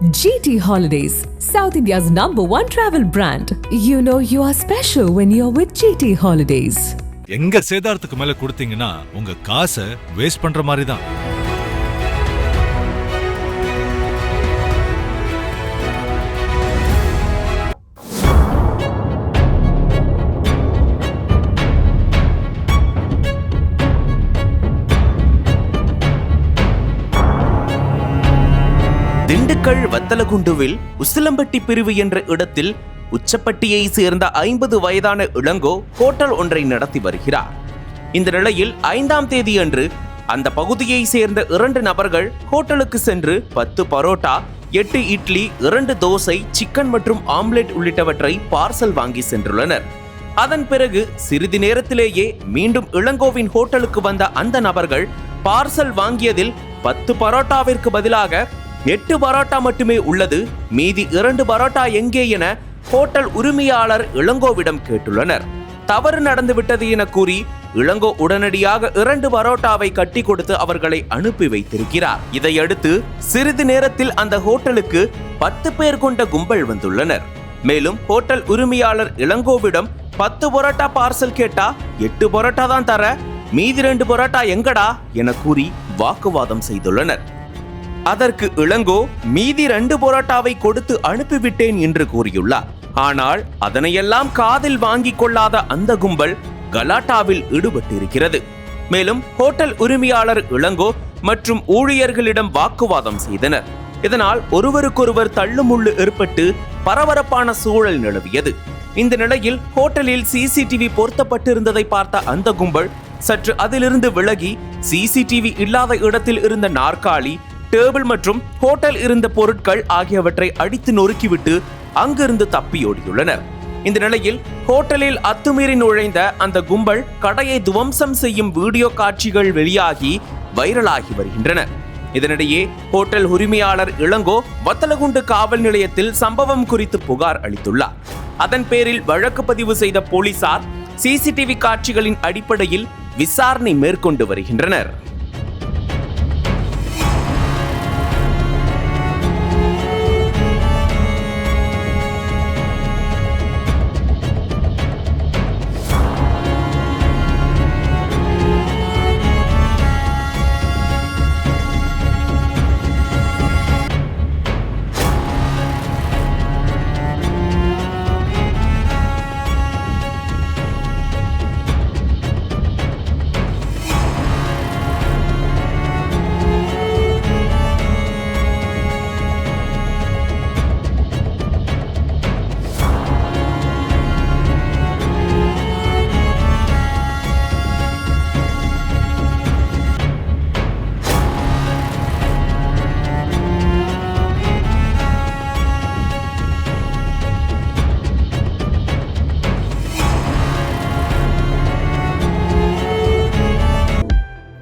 GT Holidays, South India's #1 travel brand. You know you are special when you're with GT Holidays. எங்க சேதாரத்துக்கு மேல கொடுத்தீங்கன்னா உங்க காசை waste பண்ற மாதிரி தான். திண்டுக்கல் வத்தலகுண்டுவில் உசிலம்பட்டி பிரிவு என்ற இடத்தில் உச்சப்பட்டியை சேர்ந்த 50 வயதான இளங்கோ ஹோட்டல் ஒன்றை நடத்தி வருகிறார். இந்த நிலையில் 5ஆம் தேதி அன்று அந்த பகுதியை சேர்ந்த 2 நபர்கள் ஹோட்டலுக்கு சென்று 10 பரோட்டா, 8 இட்லி, 2 தோசை, சிக்கன் மற்றும் ஆம்லெட் உள்ளிட்டவற்றை பார்சல் வாங்கி சென்றுள்ளனர். அதன் பிறகு சிறிது நேரத்திலேயே மீண்டும் இளங்கோவின் ஹோட்டலுக்கு வந்த அந்த நபர்கள் பார்சல் வாங்கியதில் 10 பரோட்டாவிற்கு பதிலாக 8 பரோட்டா மட்டுமே உள்ளது, மீதி 2 பரோட்டா எங்கே என ஹோட்டல் உரிமையாளர் இளங்கோவிடம் கேட்டுள்ளனர். தவறு நடந்துவிட்டது என கூறி இளங்கோ உடனடியாக 2 பரோட்டாவை கட்டி கொடுத்து அவர்களை அனுப்பி வைத்திருக்கிறார். இதையடுத்து சிறிது நேரத்தில் அந்த ஹோட்டலுக்கு 10 பேர் கொண்ட கும்பல் வந்துள்ளனர். மேலும் ஹோட்டல் உரிமையாளர் இளங்கோவிடம் 10 பரோட்டா பார்சல் கேட்டா 8 பரோட்டா தான் தர, மீதி 2 பரோட்டா எங்கடா என கூறி வாக்குவாதம் செய்துள்ளனர். அதற்கு இளங்கோ மீதி 2 பரோட்டாவை கொடுத்து அனுப்பிவிட்டேன் என்று கூறியுள்ளார். ஆனால் அதனையெல்லாம் காதில் வாங்கிக் கொள்ளாத அந்த கும்பல் கலாட்டாவில் ஈடுபட்டிருக்கிறது. மேலும் ஹோட்டல் உரிமையாளர் இளங்கோ மற்றும் ஊழியர்களிடம் வாக்குவாதம் செய்தனர். இதனால் ஒருவருக்கொருவர் தள்ளுமுள்ளு ஏற்பட்டு பரபரப்பான சூழல் நிலவியது. இந்த நிலையில் ஹோட்டலில் சிசிடிவி பொருத்தப்பட்டிருந்ததை பார்த்த அந்த கும்பல் சற்று அதிலிருந்து விலகி சிசிடிவி இல்லாத இடத்தில் இருந்த நாற்காலி, டேபிள் மற்றும் ஹோட்டல் இருந்த பொருட்கள் ஆகியவற்றை அடித்து நொறுக்கிவிட்டு அங்கிருந்து தப்பியோடியுள்ளனர். இந்த நிலையில் ஹோட்டலில் அத்துமீறி நுழைந்த அந்த கும்பல் கடையை துவம்சம் செய்யும் வீடியோ காட்சிகள் வெளியாகி வைரலாகி வருகின்றன. இதனிடையே ஹோட்டல் உரிமையாளர் இளங்கோ வத்தலகுண்டு காவல் நிலையத்தில் சம்பவம் குறித்து புகார் அளித்துள்ளார். அதன் பேரில் வழக்கு பதிவு செய்த போலீசார் சிசிடிவி காட்சிகளின் அடிப்படையில் விசாரணை மேற்கொண்டு வருகின்றனர்.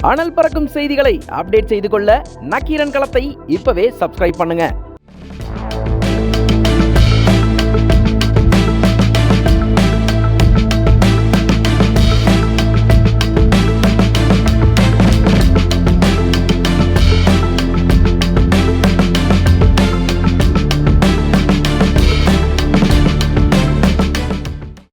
அனல் பறக்கும் செய்திகளை அப்டேட் செய்து கொள்ள நக்கீரன் களத்தை இப்பவே சப்ஸ்கிரைப் பண்ணுங்க.